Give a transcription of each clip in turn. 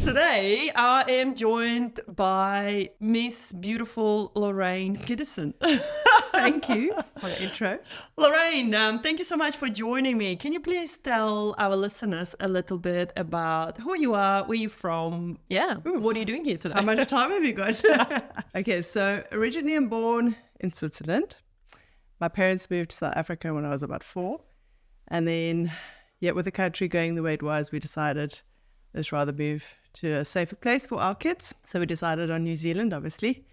Today, I am joined by Miss Beautiful Lorraine Pedersen. Thank you for the intro. Lorraine, thank you so much for joining me. Can you please tell our listeners a little bit about who you are, where you're from? Yeah, what are you doing here today? How much time have you got? Okay, so originally I'm born in Switzerland. My parents moved to South Africa when I was about 4. And then, with the country going the way it was, we decided let's rather move to a safer place for our kids. So we decided on New Zealand, obviously.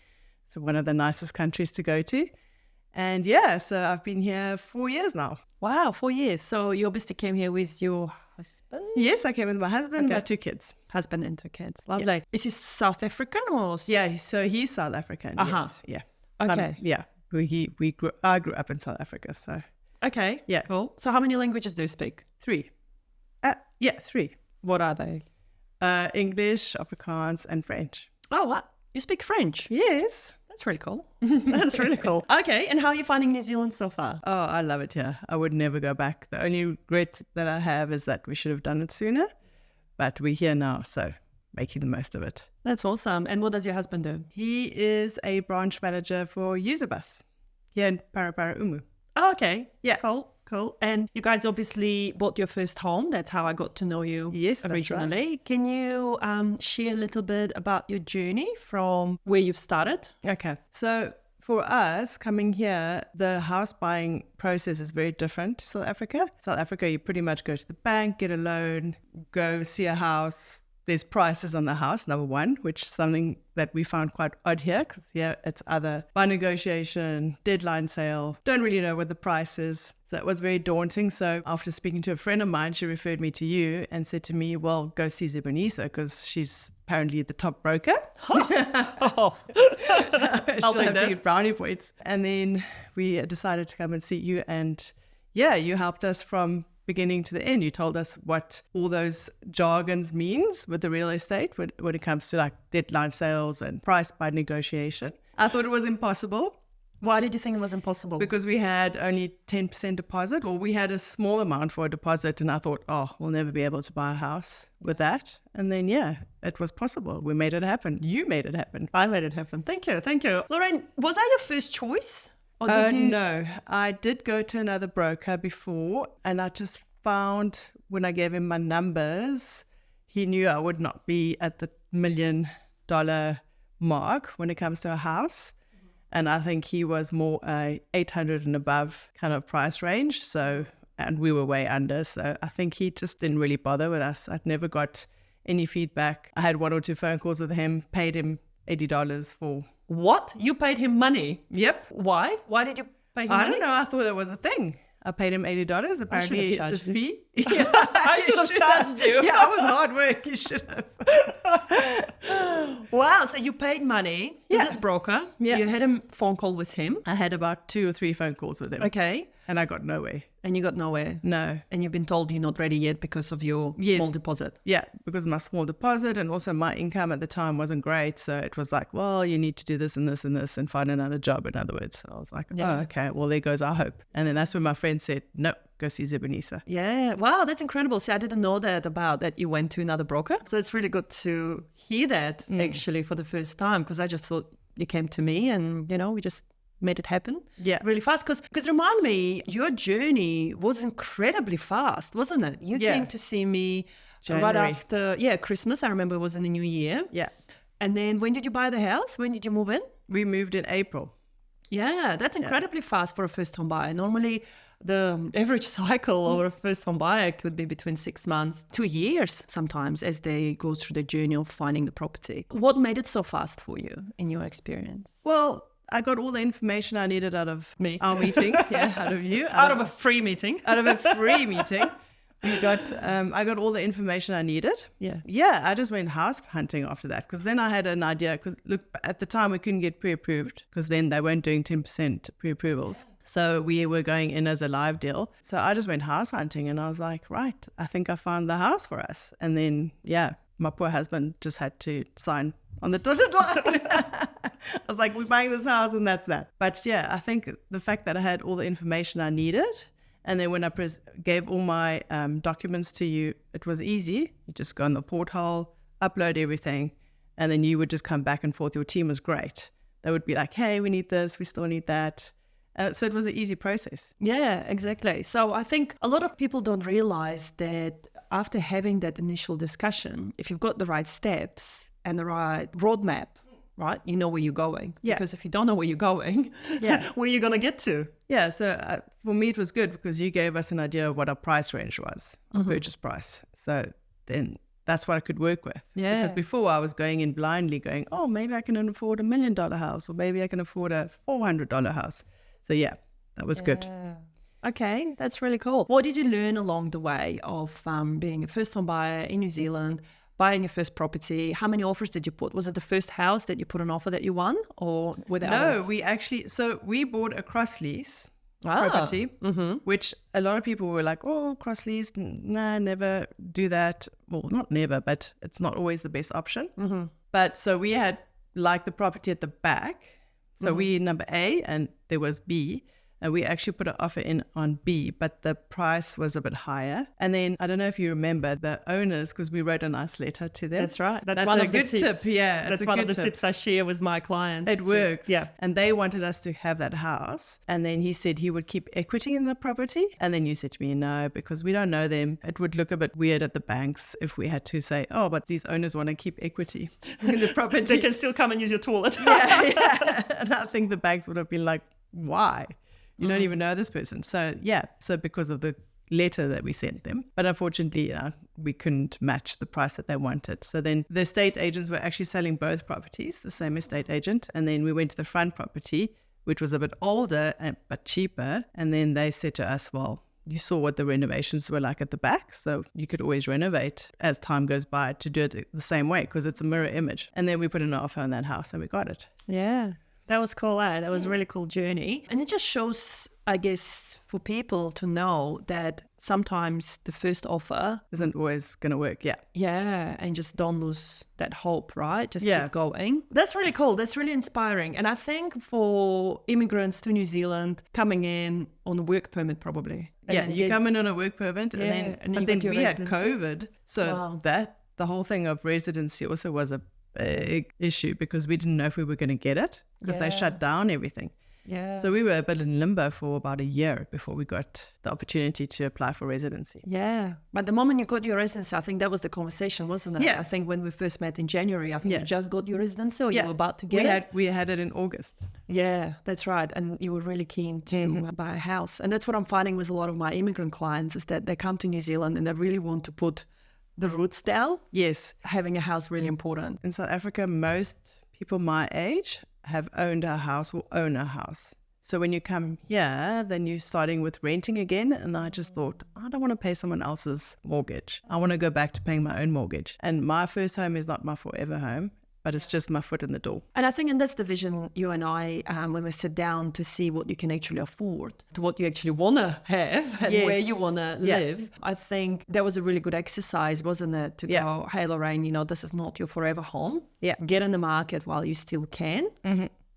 So one of the nicest countries to go to. And so I've been here 4 years now. Wow, 4 years. So you obviously came here with your husband? Yes, I came with my husband, my 2 kids. Husband and 2 kids. Lovely. Yeah. Is he South African or? Yeah, so he's South African. Yes. Yeah. Okay. I grew up in South Africa, so. Okay. Yeah. Cool. So how many languages do you speak? 3. 3. What are they? English, Afrikaans, and French. Oh, what? You speak French? Yes. That's really cool. That's really cool. Okay, and how are you finding New Zealand so far? Oh, I love it here. I would never go back. The only regret that I have is that we should have done it sooner, but we're here now, so making the most of it. That's awesome. And what does your husband do? He is a branch manager for Userbus here in Paraparaumu. Oh, okay. Yeah. Cool. And you guys obviously bought your first home. That's how I got to know you originally. That's right. Can you share a little bit about your journey from where you've started? Okay. So for us coming here, the house buying process is very different to South Africa. South Africa, you pretty much go to the bank, get a loan, go see a house. There's prices on the house, number one, which is something that we found quite odd here because here it's either by negotiation, deadline sale, don't really know what the price is. So it was very daunting. So after speaking to a friend of mine, she referred me to you and said to me, well, go see Zebonisa because she's apparently the top broker. Oh. She'll have to get brownie points. And then we decided to come and see you. And you helped us from beginning to the end. You told us what all those jargons means with the real estate when it comes to like deadline sales and price by negotiation. I thought it was impossible. Why did you think it was impossible? Because we had only 10% deposit, or we had a small amount for a deposit, and I thought, we'll never be able to buy a house with that. And then, it was possible. We made it happen. You made it happen. I made it happen. Thank you. Lorraine, was that your first choice? Or did you... No, I did go to another broker before, and I just found when I gave him my numbers, he knew I would not be at the $1 million mark when it comes to a house. And I think he was more a 800 and above kind of price range. So, and we were way under. So I think he just didn't really bother with us. I'd never got any feedback. I had 1 or 2 phone calls with him, paid him $80 for. What? You paid him money? Yep. Why? Why did you pay him money? I don't know. I thought it was a thing. I paid him $80. Apparently it's a fee. I should have charged you. Yeah, it was hard work. You should have. Wow. So you paid money to this broker. Yeah. You had a phone call with him. I had about 2 or 3 phone calls with him. Okay. And I got nowhere. And you got nowhere? No. And you've been told you're not ready yet because of your small deposit? Yeah, because of my small deposit, and also my income at the time wasn't great. So it was like, well, you need to do this and this and this and find another job, in other words. So I was like, oh, okay, well, there goes our hope. And then that's when my friend said, no, go see Zebonisa. Yeah. Wow, that's incredible. See, I didn't know that you went to another broker. So it's really good to hear that actually for the first time, because I just thought you came to me and, we just made it happen really fast. Because remind me, your journey was incredibly fast, wasn't it? You came to see me January. right after Christmas. I remember it was in the new year. Yeah. And then when did you buy the house? When did you move in? We moved in April. Yeah, that's incredibly fast for a first home buyer. Normally the average cycle of a first home buyer could be between 6 months, 2 years sometimes, as they go through the journey of finding the property. What made it so fast for you in your experience? Well, I got all the information I needed out of me, our meeting, out of you. Out of a free meeting. Out of a free meeting. I got all the information I needed. Yeah, I just went house hunting after that, because then I had an idea, because look, at the time we couldn't get pre-approved because then they weren't doing 10% pre-approvals. So we were going in as a live deal. So I just went house hunting and I was like, right, I think I found the house for us. And then, my poor husband just had to sign on the dotted line. I was like, we're buying this house and that's that. But I think the fact that I had all the information I needed, and then when I gave all my documents to you, it was easy. You just go on the portal, upload everything, and then you would just come back and forth. Your team was great. They would be like, hey, we need this, we still need that. So it was an easy process. Yeah, exactly. So I think a lot of people don't realize that after having that initial discussion, if you've got the right steps and the right roadmap, right, you know where you're going. Yeah. Because if you don't know where you're going, where are you going to get to? Yeah, so for me it was good because you gave us an idea of what our price range was, our purchase price. So then that's what I could work with. Yeah. Because before I was going in blindly going, oh, maybe I can afford $1 million house, or maybe I can afford a $400 house. So yeah, that was good. Okay, that's really cool. What did you learn along the way of being a first-home buyer in New Zealand, buying your first property? How many offers did you put? Was it the first house that you put an offer that you won, or were there others? No, we bought a cross lease property, which a lot of people were like, oh, cross lease, nah, never do that. Well, not never, but it's not always the best option. But so we had like the property at the back. So we number A and there was B, and we actually put an offer in on B, but the price was a bit higher. And then I don't know if you remember the owners, because we wrote a nice letter to them. That's right. That's one of the tips. Tip. Yeah, that's one of the tips I share with my clients. It works. Yeah. And they wanted us to have that house. And then he said he would keep equity in the property. And then you said to me, no, because we don't know them. It would look a bit weird at the banks if we had to say, oh, but these owners want to keep equity in the property. They can still come and use your toilet. yeah. And I think the banks would have been like, why? You don't even know this person. So because of the letter that we sent them. But unfortunately, we couldn't match the price that they wanted. So then the estate agents were actually selling both properties, the same estate agent. And then we went to the front property, which was a bit older but cheaper. And then they said to us, well, you saw what the renovations were like at the back. So you could always renovate as time goes by to do it the same way because it's a mirror image. And then we put an offer on that house and we got it. Yeah. That was cool, eh? That was a really cool journey. And it just shows, I guess, for people to know that sometimes the first offer isn't always going to work. Yeah. Yeah. And just don't lose that hope, right? Just keep going. That's really cool. That's really inspiring. And I think for immigrants to New Zealand coming in on a work permit probably. You come in on a work permit and then we had COVID. So the whole thing of residency also was a big issue because we didn't know if we were going to get it because they shut down everything. Yeah. So we were a bit in limbo for about a year before we got the opportunity to apply for residency. Yeah. But the moment you got your residency, I think that was the conversation, wasn't it? Yeah. I think when we first met in January, I think you just got your residency or you were about to get it. We had it in August. Yeah, that's right. And you were really keen to buy a house. And that's what I'm finding with a lot of my immigrant clients is that they come to New Zealand and they really want to put the roots down. Yes. Having a house really important. In South Africa, most people my age have owned a house or own a house. So when you come here, then you're starting with renting again. And I just thought, I don't want to pay someone else's mortgage. I want to go back to paying my own mortgage. And my first home is not my forever home, but it's just my foot in the door. And I think, and that's the vision you and I, when we sit down to see what you can actually afford, to what you actually want to have and where you want to live. I think that was a really good exercise, wasn't it? To go, hey, Lorraine, this is not your forever home. Yeah. Get in the market while you still can.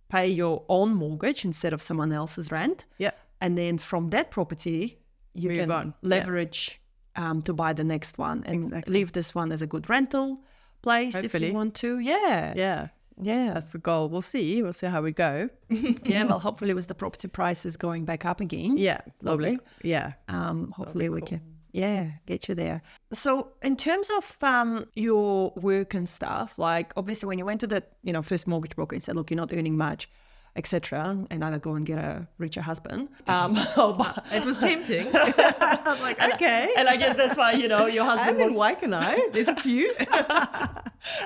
Pay your own mortgage instead of someone else's rent. Yeah. And then from that property, you can leverage to buy the next one and leave this one as a good rental place. Hopefully. If you want to. Yeah. That's the goal. We'll see how we go. Well, hopefully with the property prices going back up again. Yeah, slowly. Yeah. Hopefully we can get you there. So in terms of your work and stuff, like obviously when you went to the first mortgage broker and said, look, you're not earning much, etc., and either go and get a richer husband. It was tempting. I was like, okay. And I guess that's why, your husband was... Why can I? There's a few.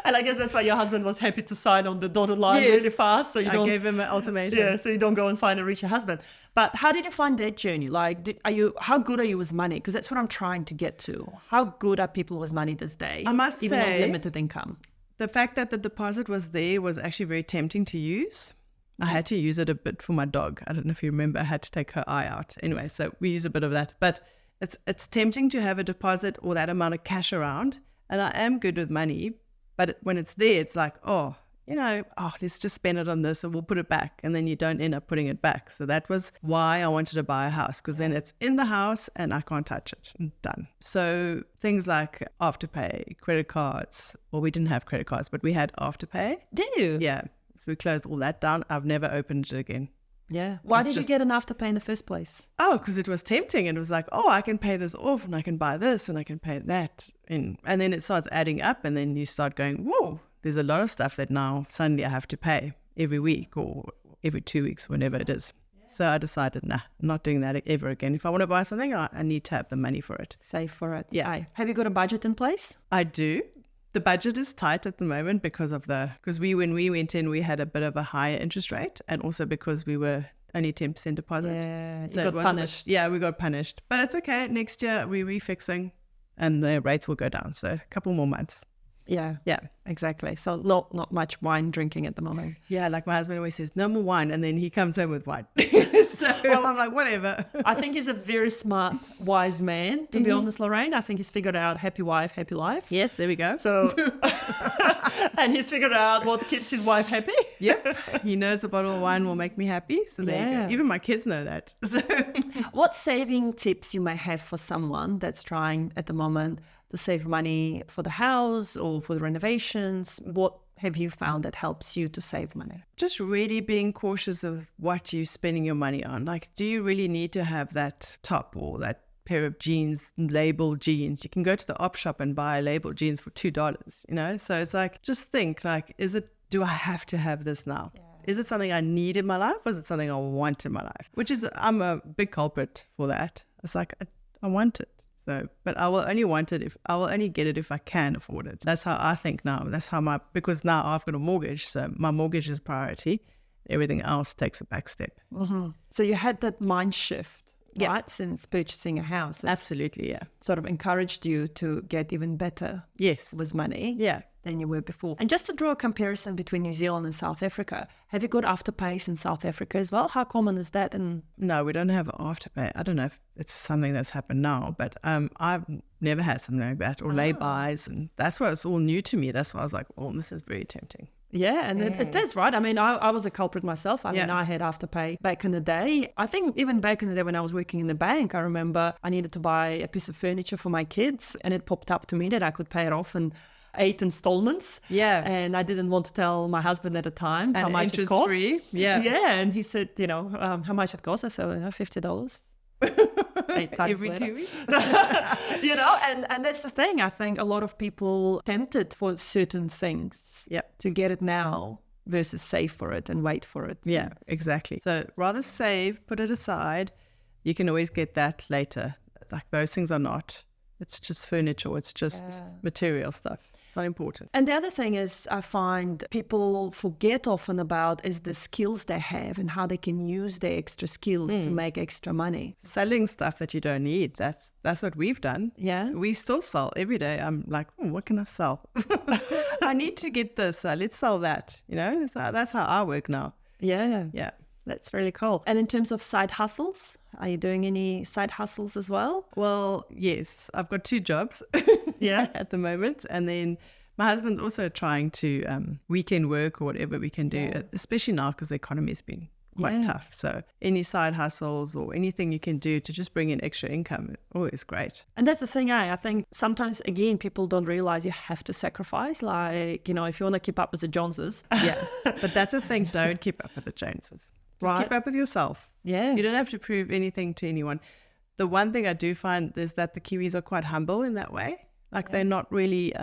And I guess that's why your husband was happy to sign on the dotted line really fast. So I gave him an ultimatum. Yeah, so you don't go and find a richer husband. But how did you find that journey? Like, how good are you with money? Because that's what I'm trying to get to. How good are people with money these days? I must even say, on limited income. The fact that the deposit was there was actually very tempting to use. I had to use it a bit for my dog. I don't know if you remember, I had to take her eye out. Anyway, so we use a bit of that. But it's tempting to have a deposit or that amount of cash around. And I am good with money. But when it's there, it's like, oh, let's just spend it on this and we'll put it back. And then you don't end up putting it back. So that was why I wanted to buy a house, because then it's in the house and I can't touch it. And done. So things like Afterpay, credit cards. Well, we didn't have credit cards, but we had Afterpay. Did you? Yeah. So we closed all that down. I've never opened it again. Yeah. Why did you get an Afterpay in the first place? Oh, because it was tempting. It was like, I can pay this off and I can buy this and I can pay that. And then it starts adding up and then you start going, whoa, there's a lot of stuff that now suddenly I have to pay every week or every 2 weeks, whenever it is. So I decided, I'm not doing that ever again. If I want to buy something, I need to have the money for it. Save for it. Yeah. Aye. Have you got a budget in place? I do. The budget is tight at the moment because when we went in, we had a bit of a higher interest rate, and also because we were only 10% deposit. Yeah, so you got punished. We got punished. But it's okay. Next year we're refixing and the rates will go down. So a couple more months. Yeah. Yeah. Exactly. So not much wine drinking at the moment. Yeah, like my husband always says, no more wine, and then he comes home with wine. So I'm like, whatever. I think he's a very smart, wise man, to be honest, Lorraine. I think he's figured out happy wife, happy life. Yes, there we go. So, and he's figured out what keeps his wife happy. Yep. He knows a bottle of wine will make me happy. So there you go. Even my kids know that. So what saving tips you may have for someone that's trying at the moment to save money for the house or for the renovations? What have you found that helps you to save money? Just really being cautious of what you're spending your money on. Like, do you really need to have that top or that pair of jeans, labeled jeans? You can go to the op shop and buy labeled jeans for $2, So it's like, just think, like, do I have to have this now? Yeah. Is it something I need in my life, or is it something I want in my life? I'm a big culprit for that. It's like, I want it. So, but I will only get it if I can afford it. That's how I think now. Because now I've got a mortgage, so my mortgage is priority. Everything else takes a back step. Mm-hmm. So you had that mind shift, right, since purchasing a house. Absolutely, yeah. Sort of encouraged you to get even better with money than you were before. And just to draw a comparison between New Zealand and South Africa, have you got Afterpays in South Africa as well? How common is that? No, we don't have Afterpay. I don't know if it's something that's happened now, but I've never had something like that, or lay-bys, and that's why it's all new to me. That's why I was like, this is very tempting. Yeah, and it is, right? I mean, I was a culprit myself. I mean, I had Afterpay back in the day. I think even back in the day when I was working in the bank, I remember I needed to buy a piece of furniture for my kids, and it popped up to me that I could pay it off in 8 installments. Yeah. And I didn't want to tell my husband at the time how much it cost. Free. Yeah. Yeah, and he said, how much it cost? I said, $50. 8 times every later. 2 weeks. And that's the thing. I think a lot of people tempted for certain things to get it now versus save for it and wait for it. Yeah, exactly. So rather save, put it aside. You can always get that later. Like, those things are not. It's just furniture. It's just material stuff. It's not important. And the other thing is, I find people forget often about is the skills they have and how they can use their extra skills to make extra money. Selling stuff that you don't need. That's what we've done. Yeah. We still sell every day. I'm like, what can I sell? I need to get this. Let's sell that. So that's how I work now. Yeah. Yeah. That's really cool. And in terms of side hustles, are you doing any side hustles as well? Well, yes. I've got 2 jobs at the moment. And then my husband's also trying to weekend work or whatever we can do, especially now because the economy has been quite tough. So any side hustles or anything you can do to just bring in extra income, is great. And that's the thing, I think sometimes, again, people don't realize you have to sacrifice. Like, if you want to keep up with the Joneses. Yeah, but that's the thing. Don't keep up with the Joneses. Just keep up with yourself. Yeah. You don't have to prove anything to anyone. The one thing I do find is that the Kiwis are quite humble in that way. Like, they're not really,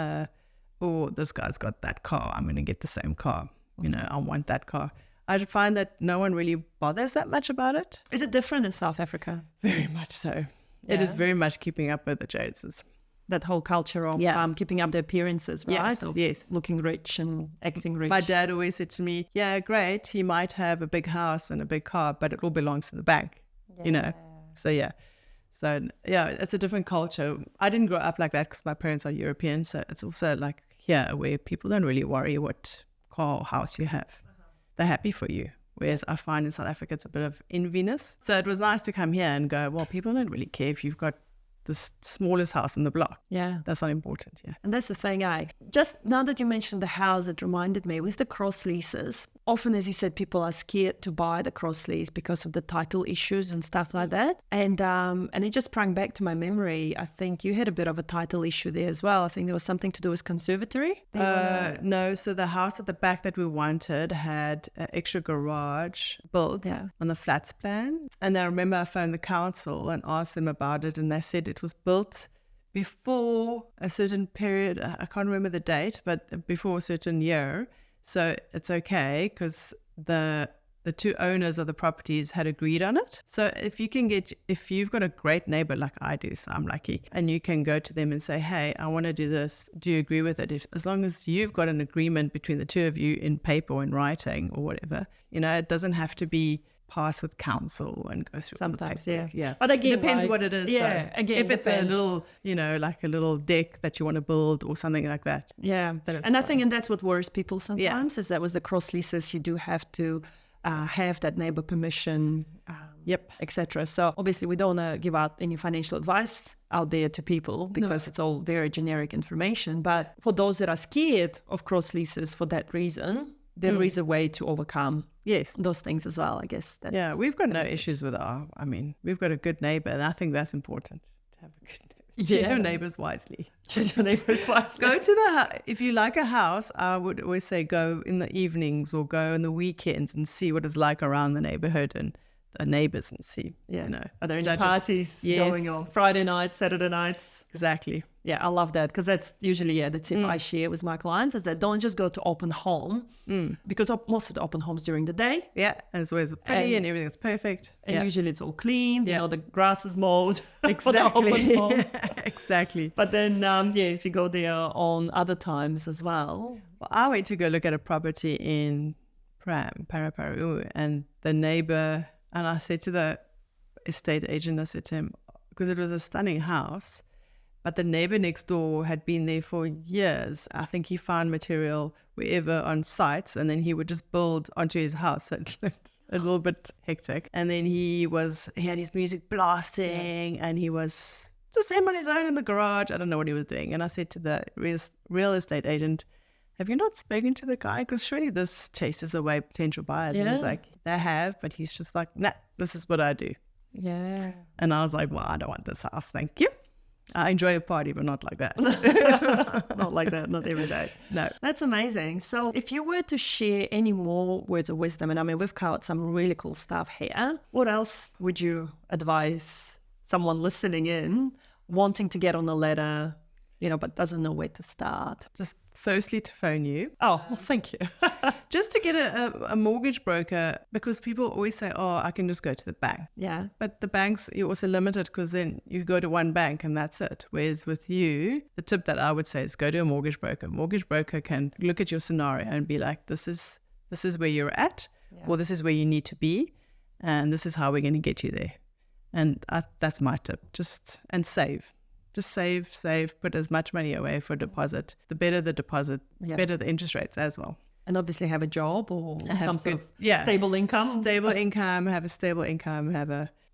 this guy's got that car, I'm going to get the same car. I want that car. I find that no one really bothers that much about it. Is it different in South Africa? Very much so. Yeah. It is very much keeping up with the Joneses. That whole culture of keeping up the appearances, right? Yes. Looking rich and acting rich. My dad always said to me, great, he might have a big house and a big car, but it all belongs to the bank, So, it's a different culture. I didn't grow up like that because my parents are European. So it's also like here where people don't really worry what car or house you have. They're happy for you. Whereas I find in South Africa, it's a bit of enviness. So it was nice to come here and go, well, people don't really care if you've got the smallest house in the block. Yeah. That's not important. Yeah. And that's the thing, just now that you mentioned the house, it reminded me with the cross leases. Often, as you said, people are scared to buy the cross lease because of the title issues and stuff like that. And it just sprang back to my memory. I think you had a bit of a title issue there as well. I think there was something to do with conservatory. No, so the house at the back that we wanted had an extra garage built on the flats plan. And I remember I phoned the council and asked them about it, and they said it was built before a certain period. I can't remember the date, but before a certain year. So it's okay because the two owners of the properties had agreed on it. So if you've got a great neighbor like I do, so I'm lucky, and you can go to them and say, hey, I want to do this. Do you agree with it? As long as you've got an agreement between the two of you in paper or in writing or whatever, it doesn't have to be passed with council and go through. Sometimes, yeah. But again, it depends what it is. Yeah, though. Again, if it's depends. a little, like a little deck that you want to build or something like that. Yeah, and I think, and that's what worries people sometimes, is that with the cross leases, you do have to have that neighbor permission, etc. So obviously we don't want to give out any financial advice out there to people because it's all very generic information. But for those that are scared of cross leases for that reason, there is a way to overcome those things as well, I guess. We've got no issues with we've got a good neighbor, and I think that's important to have a good neighbor. Choose your neighbors wisely. Choose your neighbors wisely. Go to if you like a house, I would always say go in the evenings or go in the weekends and see what it's like around the neighborhood and the neighbors and see, Are there any parties going on? Friday nights, Saturday nights? Exactly. Yeah, I love that because that's usually the tip I share with my clients is that don't just go to open home because most of the open homes during the day. Yeah, and it's always pretty and everything's perfect. And usually it's all clean, the grass is mowed. Exactly. For the open home. Exactly. But then, if you go there on other times as well. Well, I went to go look at a property in Paraparaumu, and the neighbor, and I said to the estate agent, I said to him, because it was a stunning house, but the neighbor next door had been there for years. I think he found material wherever on sites, and then he would just build onto his house. So it looked a little bit hectic. And then he had his music blasting, and he was just him on his own in the garage. I don't know what he was doing. And I said to the real estate agent, have you not spoken to the guy? Because surely this chases away potential buyers. And he's like, they have, but he's just like, nah, this is what I do. Yeah. And I was like, well, I don't want this house. Thank you. I enjoy a party, but not like that. Not like that, not every day. No. That's amazing. So if you were to share any more words of wisdom, and I mean, we've covered some really cool stuff here, what else would you advise someone listening in wanting to get on the ladder, but doesn't know where to start? Just firstly to phone you. Oh, well, thank you. Just to get a mortgage broker, because people always say, oh, I can just go to the bank. Yeah. But the banks, you're also limited because then you go to one bank and that's it. Whereas with you, the tip that I would say is go to a mortgage broker. Mortgage broker can look at your scenario and be like, this is where you're at, or this is where you need to be, and this is how we're going to get you there. And that's my tip. And save. Just save, put as much money away for deposit. The better the deposit, better the interest rates as well. And obviously have a job or some sort of stable income. Stable income, have a stable income,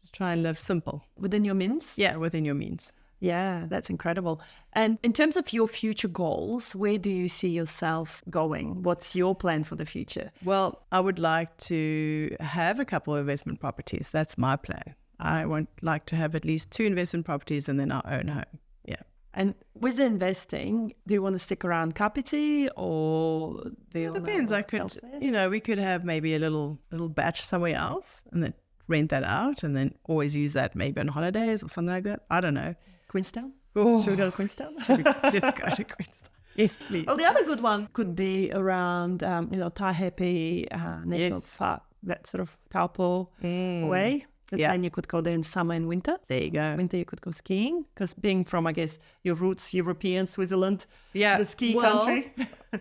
just try and live simple. Within your means? Yeah, within your means. Yeah, that's incredible. And in terms of your future goals, where do you see yourself going? What's your plan for the future? Well, I would like to have a couple of investment properties. That's my plan. I would like to have at least 2 investment properties and then our own home. Yeah. And with the investing, do you want to stick around Kapiti or do you? It depends. We could have maybe a little batch somewhere else and then rent that out and then always use that maybe on holidays or something like that. I don't know. Queenstown? Oh. Should we go to Queenstown? Let's go to Queenstown. Yes, please. Well, the other good one could be around, Taihape National Park, that sort of Taupo way. Then you could go there in summer and winter. There you go. Winter you could go skiing because being from, I guess, your roots, European, Switzerland, the ski country.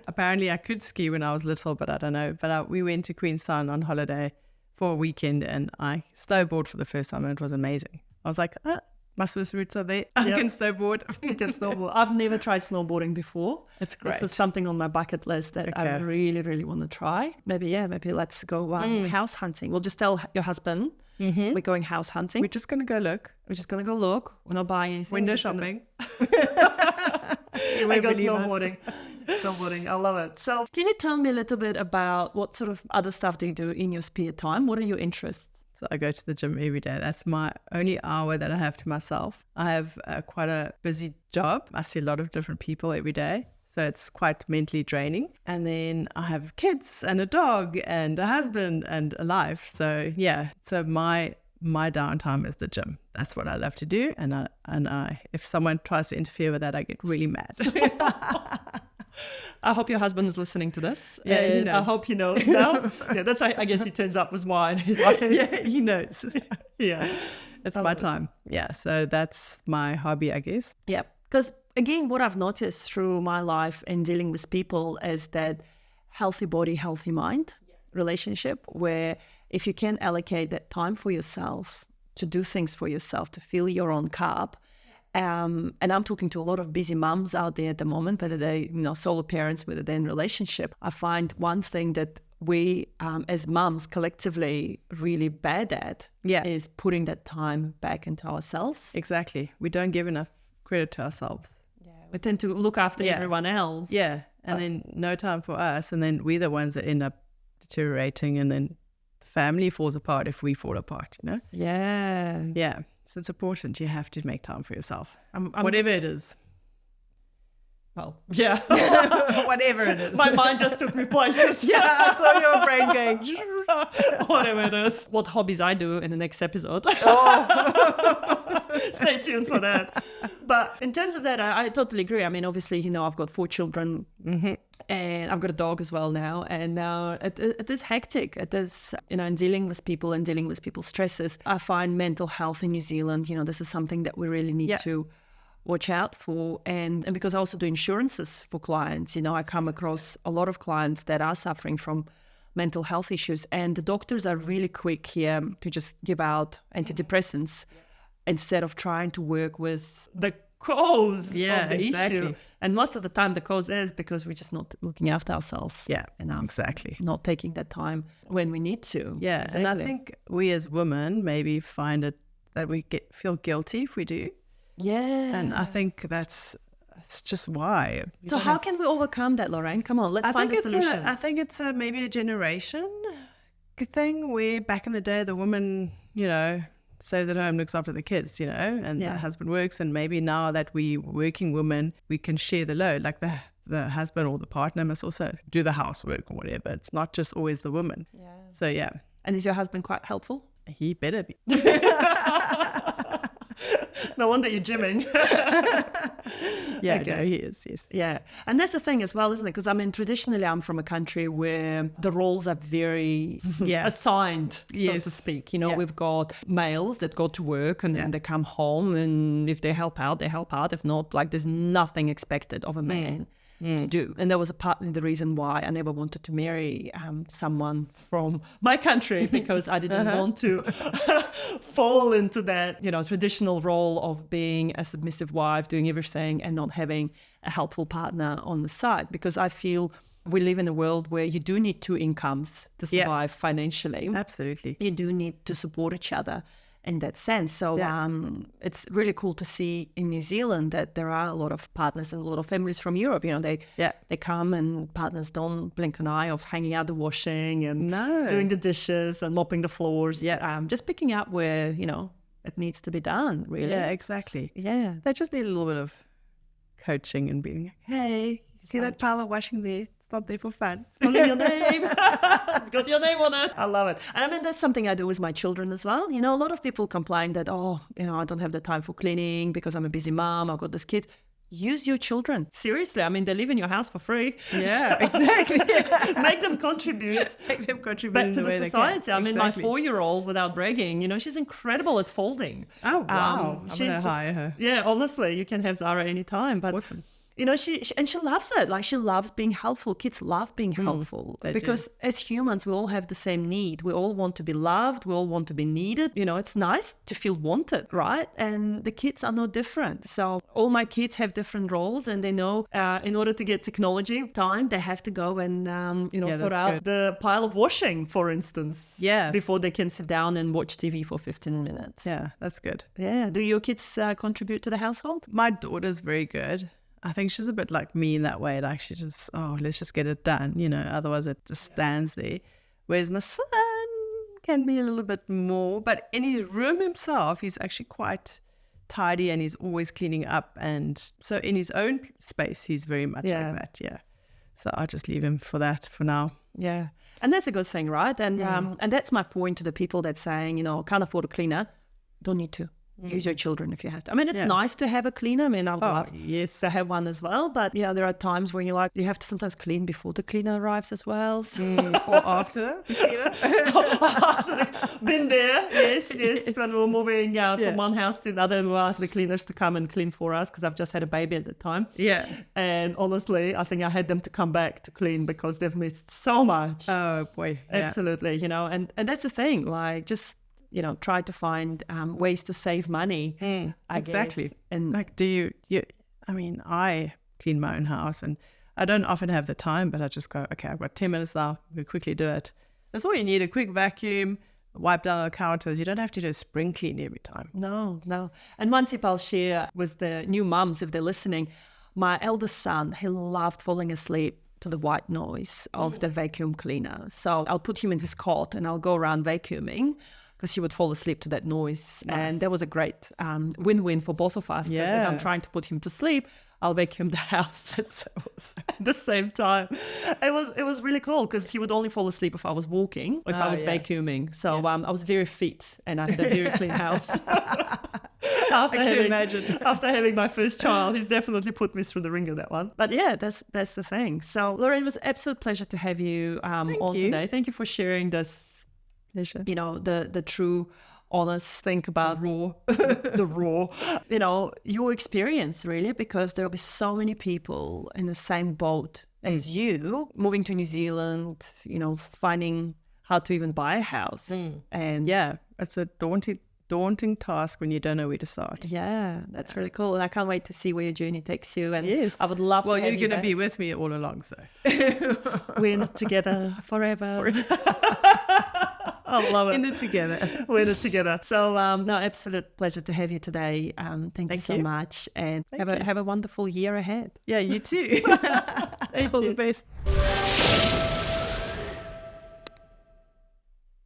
Apparently I could ski when I was little, but I don't know. But we went to Queenstown on holiday for a weekend and I snowboarded for the first time and it was amazing. I was like, My Swiss roots are there. I can snowboard. I've never tried snowboarding before. It's great. This is something on my bucket list that I really, really want to try. Maybe let's go house hunting. We'll just tell your husband we're going house hunting. We're just going to go look. We're not buying anything. Window shopping. I go snowboarding. Snowboarding, I love it. So can you tell me a little bit about what sort of other stuff do you do in your spare time? What are your interests? So I go to the gym every day. That's my only hour that I have to myself. I have quite a busy job. I see a lot of different people every day. So it's quite mentally draining. And then I have kids and a dog and a husband and a life. So yeah, so my downtime is the gym. That's what I love to do. And I if someone tries to interfere with that, I get really mad. I hope your husband is listening to this. Yeah, he knows. I hope he knows now. Yeah, that's why I guess he turns up with wine. He's like, yeah, he knows. Yeah, it's my time. Yeah, so that's my hobby, I guess. Yeah, because again, what I've noticed through my life and dealing with people is that healthy body, healthy mind relationship, where if you can allocate that time for yourself to do things for yourself, to fill your own cup. And I'm talking to a lot of busy mums out there at the moment, whether they, solo parents, whether they're in relationship. I find one thing that we, as mums, collectively really bad at is putting that time back into ourselves. Exactly. We don't give enough credit to ourselves. Yeah, we tend to look after everyone else. Yeah, and then no time for us, and then we're the ones that end up deteriorating, and then the family falls apart if we fall apart, Yeah. Yeah. So it's important. You have to make time for yourself. Whatever it is. Well, yeah. Whatever it is. My mind just took me places. Yeah, I saw your brain going. Whatever it is. What hobbies I do in the next episode. Stay tuned for that. But in terms of that, I totally agree. I mean, obviously, I've got 4 children. And I've got a dog as well now. And now it is hectic. It is, in dealing with people and dealing with people's stresses. I find mental health in New Zealand, this is something that we really need to watch out for. And because I also do insurances for clients, I come across a lot of clients that are suffering from mental health issues. And the doctors are really quick here to just give out antidepressants instead of trying to work with the cause of the issue. And most of the time the cause is because we're just not looking after ourselves enough. Exactly. Not taking that time when we need to. Yeah. Exactly. And I think we as women maybe find it that we feel guilty if we do. Yeah. And I think that's just why. So how can we overcome that, Lorraine? Come on, let's find a solution. I think it's maybe a generation thing where back in the day the woman, stays at home, looks after the kids, and the husband works. And maybe now that we working women, we can share the load. Like the husband or the partner must also do the housework or whatever. It's not just always the woman. Yeah. So, yeah. And is your husband quite helpful? He better be. No wonder you're gymming. Yeah, okay. No, he is, yes. Yeah. And that's the thing as well, isn't it? Because, traditionally I'm from a country where the roles are very assigned, so to speak. We've got males that go to work and they come home, and if they help out, they help out. If not, there's nothing expected of a man to do. And that was partly the reason why I never wanted to marry someone from my country, because I didn't want to fall into that, traditional role of being a submissive wife, doing everything and not having a helpful partner on the side. Because I feel we live in a world where you do need 2 incomes to survive financially. Absolutely. You do need to support each other in that sense. So it's really cool to see in New Zealand that there are a lot of partners and a lot of families from Europe. They come, and partners don't blink an eye of hanging out the washing and doing the dishes and mopping the floors. Just picking up where, it needs to be done, really. Yeah, exactly. Yeah. They just need a little bit of coaching and being, hey, see that pile of washing there? It's not there for fun. It's only your name. It's got your name on it. I love it. And that's something I do with my children as well. A lot of people complain that, I don't have the time for cleaning because I'm a busy mom. I've got this kid. Use your children. Seriously. They live in your house for free. Yeah, exactly. Make them contribute. Make them contribute back in to the way society. They can. My 4-year-old, without bragging, she's incredible at folding. Oh, wow. I'm going to hire her. Yeah, honestly, you can have Zara anytime. But awesome. you know, she loves it. Like, she loves being helpful. Kids love being helpful because as humans, we all have the same need. We all want to be loved. We all want to be needed. You know, it's nice to feel wanted, right? And the kids are no different. So all my kids have different roles, and they know in order to get technology time, they have to go and, sort out the pile of washing, for instance, before they can sit down and watch TV for 15 minutes. Yeah, that's good. Yeah. Do your kids contribute to the household? My daughter's very good. I think she's a bit like me in that way. Like, she just, let's just get it done, you know, otherwise it just stands there. Whereas my son can be a little bit more, but in his room himself, he's actually quite tidy and he's always cleaning up. And so in his own space, he's very much like that. Yeah. So I'll just leave him for that for now. Yeah. And that's a good thing, right? And and that's my point to the people that saying, you know, can't afford a cleaner. Don't need to. Use your children if you have to. I mean, it's nice to have a cleaner. I mean, I'd love to have one as well. But yeah, there are times when you have to sometimes clean before the cleaner arrives as well. So. Or after the cleaner. Been there, yes. When we were moving from one house to another, and we asked the cleaners to come and clean for us because I've just had a baby at the time. Yeah. And honestly, I think I had them to come back to clean because they've missed so much. Oh boy. Absolutely, you know, and that's the thing, like just, you know, try to find ways to save money. I guess. And like, I clean my own house and I don't often have the time, but I just go, okay, I've got 10 minutes now. We'll quickly do it. That's all you need, a quick vacuum, wipe down the counters. You don't have to do a spring clean every time. No. And one tip I'll share with the new mums, if they're listening, my eldest son, he loved falling asleep to the white noise of the vacuum cleaner. So I'll put him in his cot and I'll go around vacuuming, because he would fall asleep to that noise. Nice. And that was a great win-win for both of us. Because as I'm trying to put him to sleep, I'll vacuum the house at the same time. It was really cool because he would only fall asleep if I was walking, or if I was vacuuming. So I was very fit and I had a very clean house. After having my first child, he's definitely put me through the ringer, that one. But yeah, that's the thing. So Lorraine, it was an absolute pleasure to have you on today. Thank you for sharing this. You know, the true, honest think about the raw, you know, your experience really, because there'll be so many people in the same boat as you, moving to New Zealand, you know, finding how to even buy a house. And yeah, it's a daunting task when you don't know where to start. Yeah, that's really cool. And I can't wait to see where your journey takes you. And I would love to have you. Well, you're going to be with me all along, so. We're not together forever. I love it. In it together. We're in it together. So, absolute pleasure to have you today. Thank you so much. And have a wonderful year ahead. Yeah, you too. All the best.